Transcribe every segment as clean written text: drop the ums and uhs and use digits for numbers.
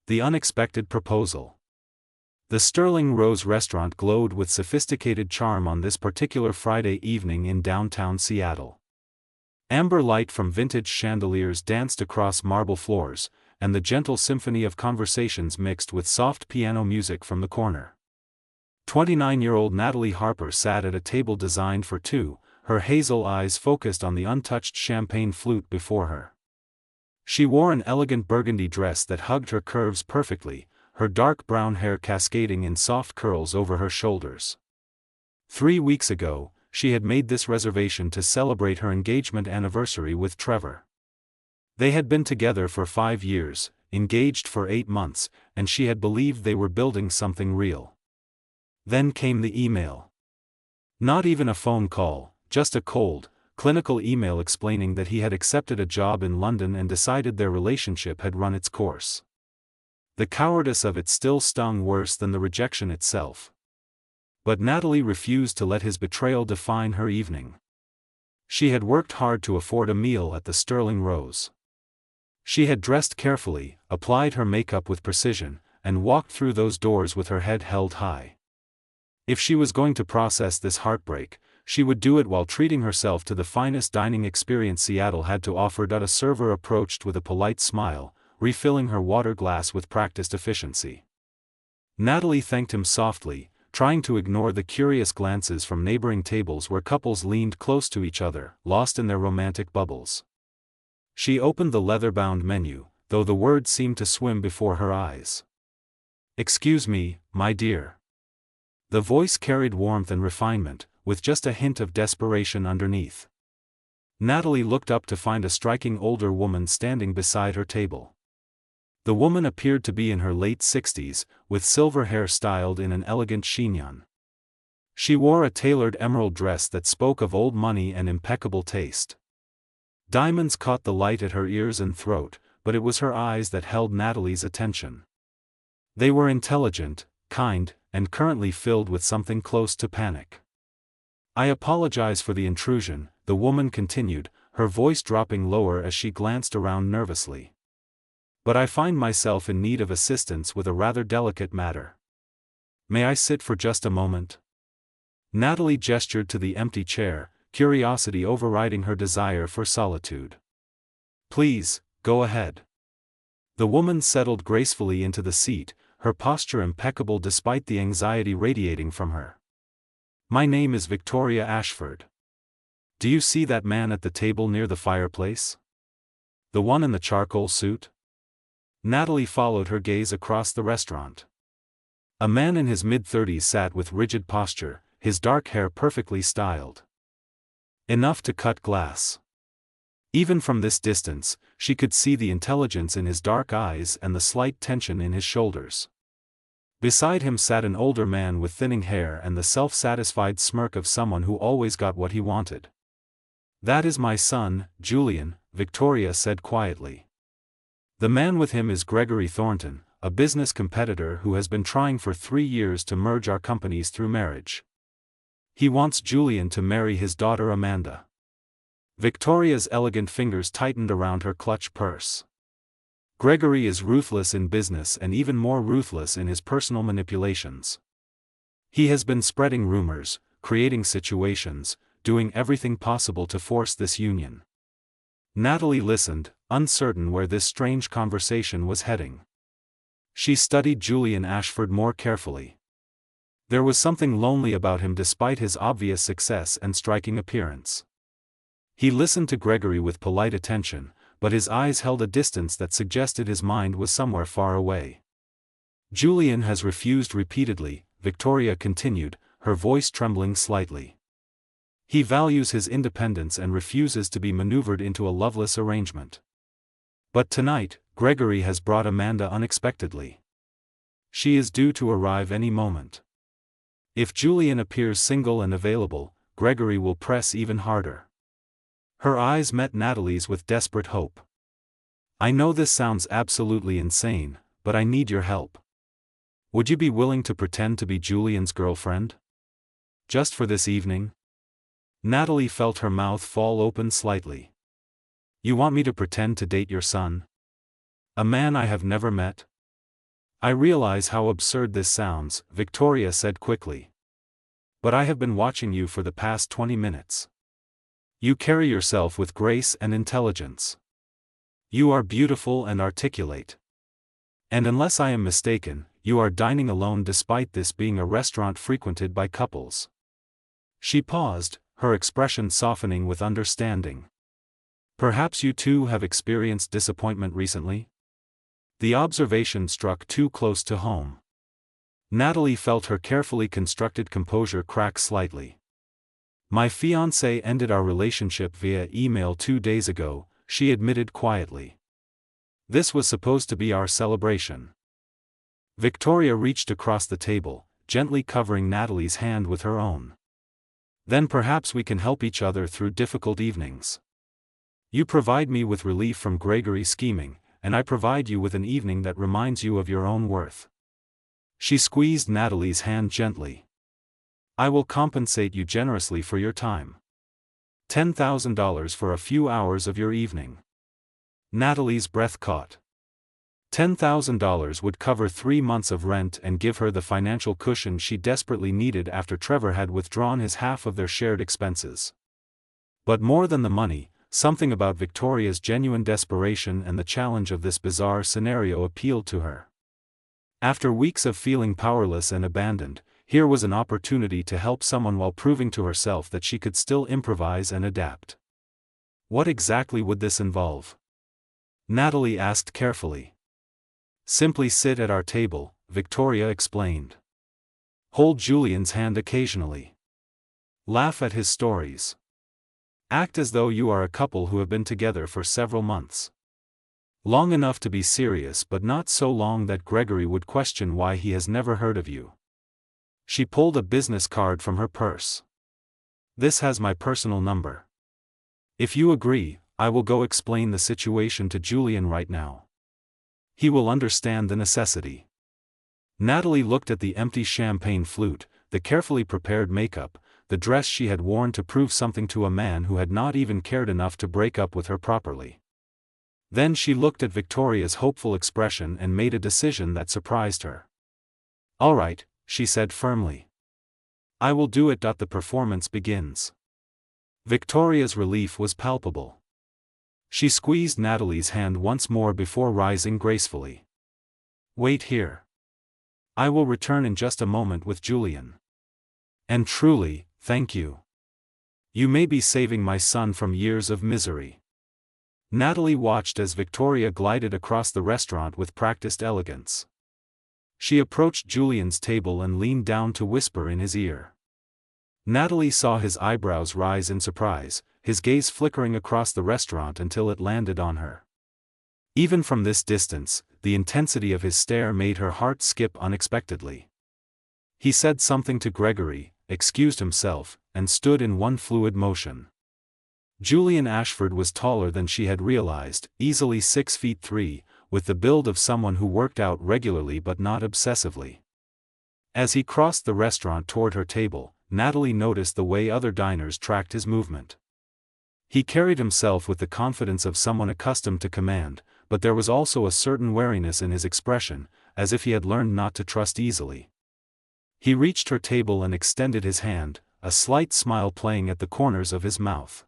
The unexpected proposal. The Sterling Rose restaurant glowed with sophisticated charm on this particular Friday evening in downtown Seattle. Amber light from vintage chandeliers danced across marble floors, and the gentle symphony of conversations mixed with soft piano music from the corner. 29-year-old Natalie Harper sat at a table designed for two, her hazel eyes focused on the untouched champagne flute before her. She wore an elegant burgundy dress that hugged her curves perfectly, her dark brown hair cascading in soft curls over her shoulders. 3 weeks ago, she had made this reservation to celebrate her engagement anniversary with Trevor. They had been together for 5 years, engaged for 8 months, and she had believed they were building something real. Then came the email. Not even a phone call, just a cold, clinical email explaining that he had accepted a job in London and decided their relationship had run its course. The cowardice of it still stung worse than the rejection itself. But Natalie refused to let his betrayal define her evening. She had worked hard to afford a meal at the Sterling Rose. She had dressed carefully, applied her makeup with precision, and walked through those doors with her head held high. If she was going to process this heartbreak, she would do it while treating herself to the finest dining experience Seattle had to offer. A server approached with a polite smile, refilling her water glass with practiced efficiency. Natalie thanked him softly, trying to ignore the curious glances from neighboring tables where couples leaned close to each other, lost in their romantic bubbles. She opened the leather-bound menu, though the words seemed to swim before her eyes. "Excuse me, my dear." The voice carried warmth and refinement, with just a hint of desperation underneath. Natalie looked up to find a striking older woman standing beside her table. The woman appeared to be in her late 60s, with silver hair styled in an elegant chignon. She wore a tailored emerald dress that spoke of old money and impeccable taste. Diamonds caught the light at her ears and throat, but it was her eyes that held Natalie's attention. They were intelligent, kind, and currently filled with something close to panic. "I apologize for the intrusion," the woman continued, her voice dropping lower as she glanced around nervously. "But I find myself in need of assistance with a rather delicate matter. May I sit for just a moment?" Natalie gestured to the empty chair, curiosity overriding her desire for solitude. "Please, go ahead." The woman settled gracefully into the seat, her posture impeccable despite the anxiety radiating from her. "My name is Victoria Ashford. Do you see that man at the table near the fireplace? The one in the charcoal suit?" Natalie followed her gaze across the restaurant. A man in his mid-30s sat with rigid posture, his dark hair perfectly styled. Enough to cut glass. Even from this distance, she could see the intelligence in his dark eyes and the slight tension in his shoulders. Beside him sat an older man with thinning hair and the self-satisfied smirk of someone who always got what he wanted. "That is my son, Julian," Victoria said quietly. "The man with him is Gregory Thornton, a business competitor who has been trying for 3 years to merge our companies through marriage. He wants Julian to marry his daughter Amanda." Victoria's elegant fingers tightened around her clutch purse. "Gregory is ruthless in business and even more ruthless in his personal manipulations. He has been spreading rumors, creating situations, doing everything possible to force this union." Natalie listened, uncertain where this strange conversation was heading. She studied Julian Ashford more carefully. There was something lonely about him despite his obvious success and striking appearance. He listened to Gregory with polite attention, but his eyes held a distance that suggested his mind was somewhere far away. "Julian has refused repeatedly," Victoria continued, her voice trembling slightly. "He values his independence and refuses to be maneuvered into a loveless arrangement. But tonight, Gregory has brought Amanda unexpectedly. She is due to arrive any moment. If Julian appears single and available, Gregory will press even harder." Her eyes met Natalie's with desperate hope. "I know this sounds absolutely insane, but I need your help. Would you be willing to pretend to be Julian's girlfriend? Just for this evening?" Natalie felt her mouth fall open slightly. "You want me to pretend to date your son? A man I have never met?" I realize how absurd this sounds, Victoria said quickly. But I have been watching you for the past 20 minutes. You carry yourself with grace and intelligence. You are beautiful and articulate. And unless I am mistaken, you are dining alone despite this being a restaurant frequented by couples. She paused, her expression softening with understanding. Perhaps you too have experienced disappointment recently? The observation struck too close to home. Natalie felt her carefully constructed composure crack slightly. My fiancé ended our relationship via email 2 days ago, she admitted quietly. This was supposed to be our celebration. Victoria reached across the table, gently covering Natalie's hand with her own. Then perhaps we can help each other through difficult evenings. You provide me with relief from Gregory scheming, and I provide you with an evening that reminds you of your own worth. She squeezed Natalie's hand gently. I will compensate you generously for your time. $10,000 for a few hours of your evening. Natalie's breath caught. $10,000 would cover 3 months of rent and give her the financial cushion she desperately needed after Trevor had withdrawn his half of their shared expenses. But more than the money, something about Victoria's genuine desperation and the challenge of this bizarre scenario appealed to her. After weeks of feeling powerless and abandoned, here was an opportunity to help someone while proving to herself that she could still improvise and adapt. What exactly would this involve? Natalie asked carefully. Simply sit at our table, Victoria explained. Hold Julian's hand occasionally. Laugh at his stories. Act as though you are a couple who have been together for several months. Long enough to be serious but not so long that Gregory would question why he has never heard of you. She pulled a business card from her purse. This has my personal number. If you agree, I will go explain the situation to Julian right now. He will understand the necessity. Natalie looked at the empty champagne flute, the carefully prepared makeup, the dress she had worn to prove something to a man who had not even cared enough to break up with her properly. Then she looked at Victoria's hopeful expression and made a decision that surprised her. All right, she said firmly. I will do it. The performance begins. Victoria's relief was palpable. She squeezed Natalie's hand once more before rising gracefully. Wait here. I will return in just a moment with Julian. And truly, thank you. You may be saving my son from years of misery. Natalie watched as Victoria glided across the restaurant with practiced elegance. She approached Julian's table and leaned down to whisper in his ear. Natalie saw his eyebrows rise in surprise, his gaze flickering across the restaurant until it landed on her. Even from this distance, the intensity of his stare made her heart skip unexpectedly. He said something to Gregory, excused himself, and stood in one fluid motion. Julian Ashford was taller than she had realized, easily 6'3", with the build of someone who worked out regularly but not obsessively. As he crossed the restaurant toward her table, Natalie noticed the way other diners tracked his movement. He carried himself with the confidence of someone accustomed to command, but there was also a certain wariness in his expression, as if he had learned not to trust easily. He reached her table and extended his hand, a slight smile playing at the corners of his mouth.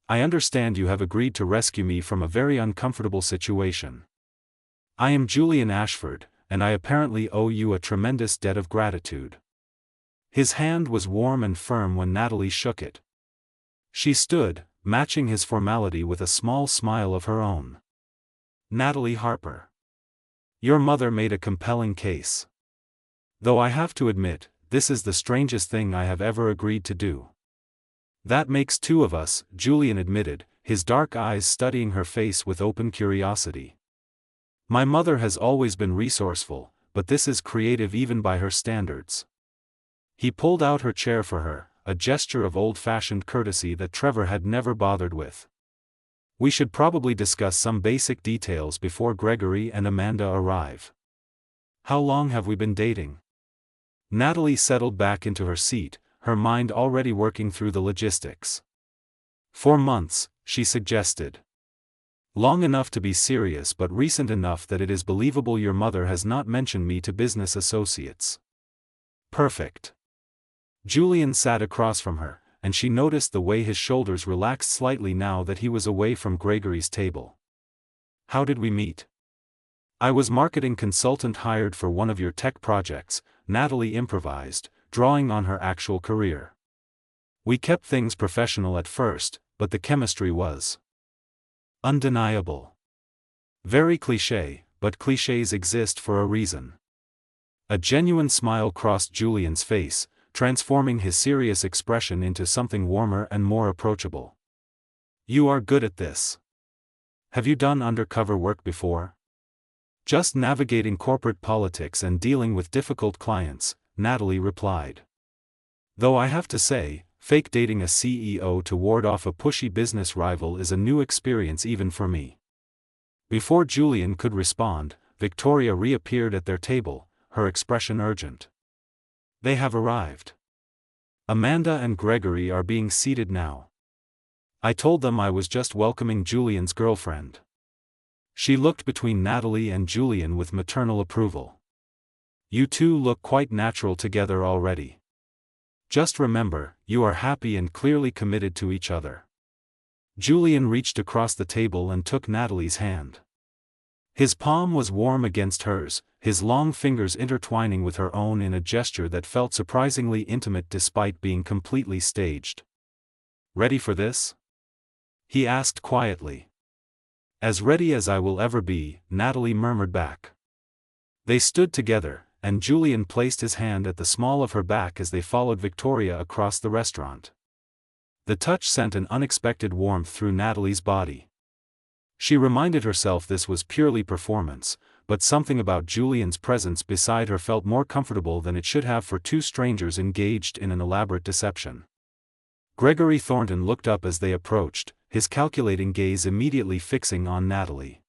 I understand you have agreed to rescue me from a very uncomfortable situation. I am Julian Ashford, and I apparently owe you a tremendous debt of gratitude. His hand was warm and firm when Natalie shook it. She stood, matching his formality with a small smile of her own. Natalie Harper. Your mother made a compelling case. Though I have to admit, this is the strangest thing I have ever agreed to do. That makes 2 of us, Julian admitted, his dark eyes studying her face with open curiosity. My mother has always been resourceful, but this is creative even by her standards. He pulled out her chair for her, a gesture of old-fashioned courtesy that Trevor had never bothered with. We should probably discuss some basic details before Gregory and Amanda arrive. How long have we been dating? Natalie settled back into her seat, her mind already working through the logistics. 4 months, she suggested. Long enough to be serious but recent enough that it is believable your mother has not mentioned me to business associates. Perfect. Julian sat across from her, and she noticed the way his shoulders relaxed slightly now that he was away from Gregory's table. How did we meet? I was marketing consultant hired for one of your tech projects, Natalie improvised, drawing on her actual career. We kept things professional at first, but the chemistry was undeniable. Very cliché, but clichés exist for a reason. A genuine smile crossed Julian's face, transforming his serious expression into something warmer and more approachable. You are good at this. Have you done undercover work before? Just navigating corporate politics and dealing with difficult clients, Natalie replied. Though I have to say, fake dating a CEO to ward off a pushy business rival is a new experience even for me. Before Julian could respond, Victoria reappeared at their table, her expression urgent. They have arrived. Amanda and Gregory are being seated now. I told them I was just welcoming Julian's girlfriend. She looked between Natalie and Julian with maternal approval. You two look quite natural together already. Just remember, you are happy and clearly committed to each other. Julian reached across the table and took Natalie's hand. His palm was warm against hers, his long fingers intertwining with her own in a gesture that felt surprisingly intimate despite being completely staged. Ready for this? He asked quietly. As ready as I will ever be, Natalie murmured back. They stood together, and Julian placed his hand at the small of her back as they followed Victoria across the restaurant. The touch sent an unexpected warmth through Natalie's body. She reminded herself this was purely performance, but something about Julian's presence beside her felt more comfortable than it should have for two strangers engaged in an elaborate deception. Gregory Thornton looked up as they approached, his calculating gaze immediately fixing on Natalie.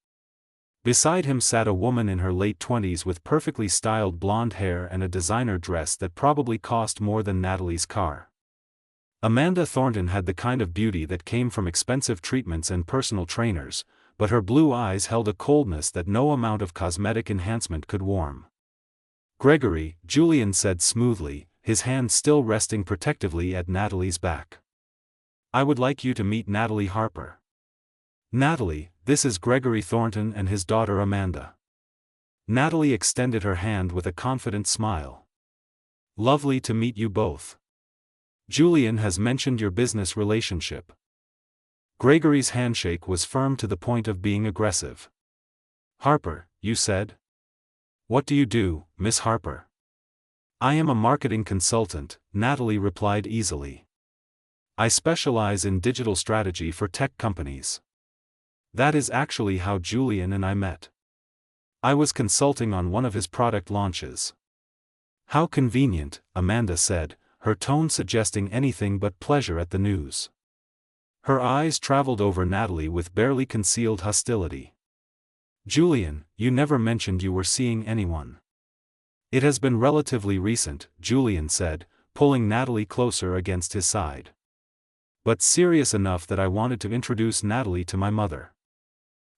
Beside him sat a woman in her late 20s with perfectly styled blonde hair and a designer dress that probably cost more than Natalie's car. Amanda Thornton had the kind of beauty that came from expensive treatments and personal trainers, but her blue eyes held a coldness that no amount of cosmetic enhancement could warm. Gregory, Julian said smoothly, his hand still resting protectively at Natalie's back. I would like you to meet Natalie Harper. Natalie, this is Gregory Thornton and his daughter Amanda. Natalie extended her hand with a confident smile. Lovely to meet you both. Julian has mentioned your business relationship. Gregory's handshake was firm to the point of being aggressive. Harper, you said? What do you do, Miss Harper? I am a marketing consultant, Natalie replied easily. I specialize in digital strategy for tech companies. That is actually how Julian and I met. I was consulting on one of his product launches. How convenient, Amanda said, her tone suggesting anything but pleasure at the news. Her eyes traveled over Natalie with barely concealed hostility. Julian, you never mentioned you were seeing anyone. It has been relatively recent, Julian said, pulling Natalie closer against his side. But serious enough that I wanted to introduce Natalie to my mother.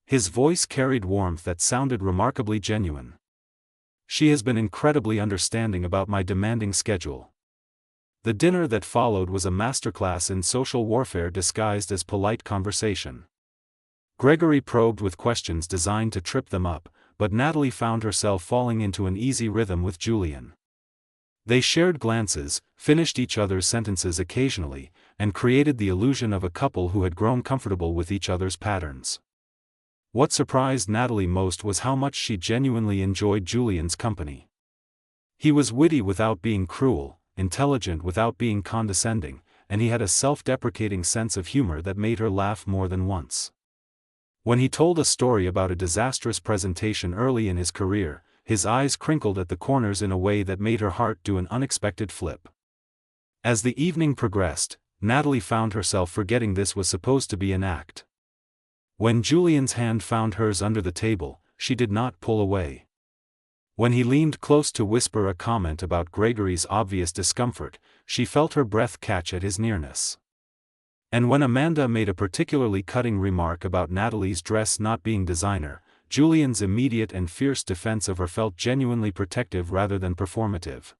His voice carried warmth that sounded remarkably genuine. She has been incredibly understanding about my demanding schedule. The dinner that followed was a masterclass in social warfare disguised as polite conversation. Gregory probed with questions designed to trip them up, but Natalie found herself falling into an easy rhythm with Julian. They shared glances, finished each other's sentences occasionally, and created the illusion of a couple who had grown comfortable with each other's patterns. What surprised Natalie most was how much she genuinely enjoyed Julian's company. He was witty without being cruel, intelligent without being condescending, and he had a self-deprecating sense of humor that made her laugh more than once. When he told a story about a disastrous presentation early in his career, his eyes crinkled at the corners in a way that made her heart do an unexpected flip. As the evening progressed, Natalie found herself forgetting this was supposed to be an act. When Julian's hand found hers under the table, she did not pull away. When he leaned close to whisper a comment about Gregory's obvious discomfort, she felt her breath catch at his nearness. And when Amanda made a particularly cutting remark about Natalie's dress not being designer, Julian's immediate and fierce defense of her felt genuinely protective rather than performative.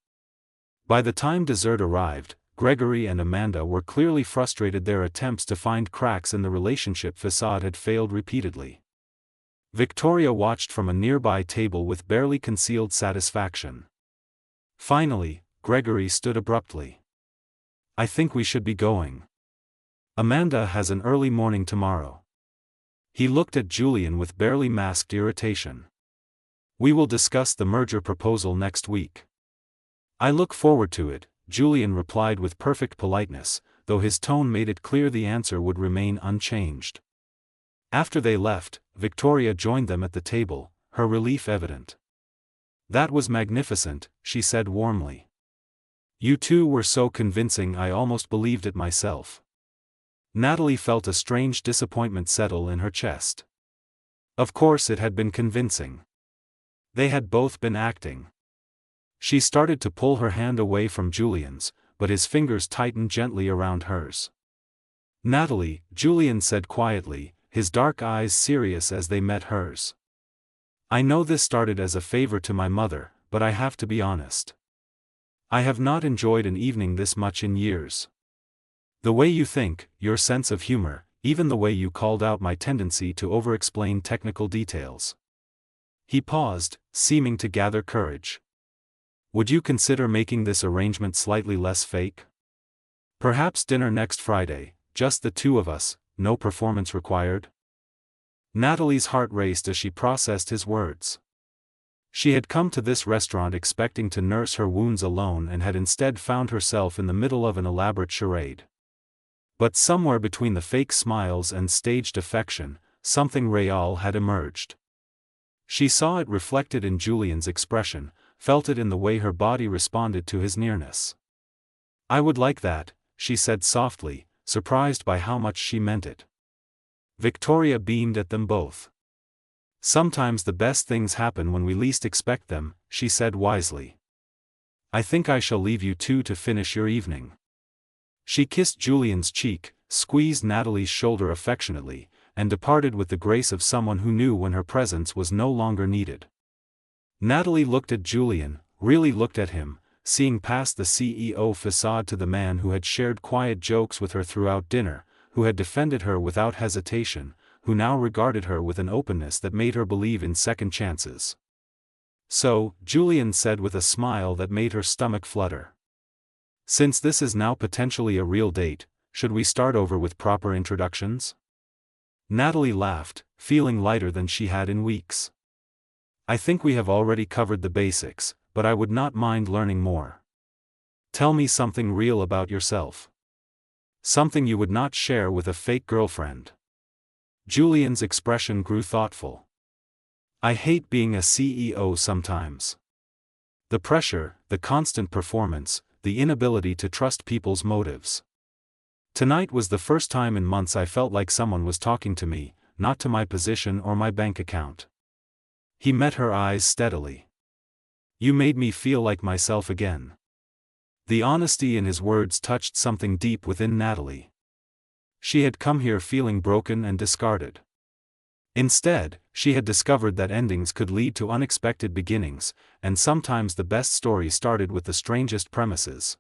By the time dessert arrived, Gregory and Amanda were clearly frustrated. Their attempts to find cracks in the relationship facade had failed repeatedly. Victoria watched from a nearby table with barely concealed satisfaction. Finally, Gregory stood abruptly. "I think we should be going. Amanda has an early morning tomorrow." He looked at Julian with barely masked irritation. "We will discuss the merger proposal next week." "I look forward to it," Julian replied with perfect politeness, though his tone made it clear the answer would remain unchanged. After they left, Victoria joined them at the table, her relief evident. "That was magnificent," she said warmly. "You two were so convincing I almost believed it myself." Natalie felt a strange disappointment settle in her chest. Of course it had been convincing. They had both been acting. She started to pull her hand away from Julian's, but his fingers tightened gently around hers. "Natalie," Julian said quietly, his dark eyes serious as they met hers. "I know this started as a favor to my mother, but I have to be honest. I have not enjoyed an evening this much in years. The way you think, your sense of humor, even the way you called out my tendency to over-explain technical details." He paused, seeming to gather courage. "Would you consider making this arrangement slightly less fake? Perhaps dinner next Friday, just the two of us, no performance required?" Natalie's heart raced as she processed his words. She had come to this restaurant expecting to nurse her wounds alone and had instead found herself in the middle of an elaborate charade. But somewhere between the fake smiles and staged affection, something real had emerged. She saw it reflected in Julian's expression, felt it in the way her body responded to his nearness. "I would like that," she said softly, surprised by how much she meant it. Victoria beamed at them both. "Sometimes the best things happen when we least expect them," she said wisely. "I think I shall leave you two to finish your evening." She kissed Julian's cheek, squeezed Natalie's shoulder affectionately, and departed with the grace of someone who knew when her presence was no longer needed. Natalie looked at Julian, really looked at him, seeing past the CEO facade to the man who had shared quiet jokes with her throughout dinner, who had defended her without hesitation, who now regarded her with an openness that made her believe in second chances. "So," Julian said with a smile that made her stomach flutter, "since this is now potentially a real date, should we start over with proper introductions?" Natalie laughed, feeling lighter than she had in weeks. "I think we have already covered the basics, but I would not mind learning more. Tell me something real about yourself. Something you would not share with a fake girlfriend." Julian's expression grew thoughtful. "I hate being a CEO sometimes. The pressure, the constant performance, the inability to trust people's motives. Tonight was the first time in months I felt like someone was talking to me, not to my position or my bank account." He met her eyes steadily. "You made me feel like myself again." The honesty in his words touched something deep within Natalie. She had come here feeling broken and discarded. Instead, she had discovered that endings could lead to unexpected beginnings, and sometimes the best story started with the strangest premises.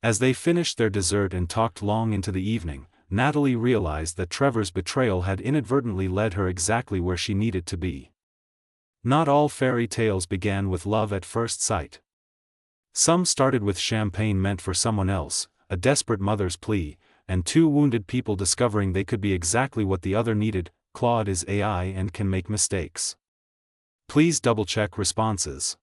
As they finished their dessert and talked long into the evening, Natalie realized that Trevor's betrayal had inadvertently led her exactly where she needed to be. Not all fairy tales began with love at first sight. Some started with champagne meant for someone else, a desperate mother's plea, and two wounded people discovering they could be exactly what the other needed. Claude is AI and can make mistakes. Please double-check responses.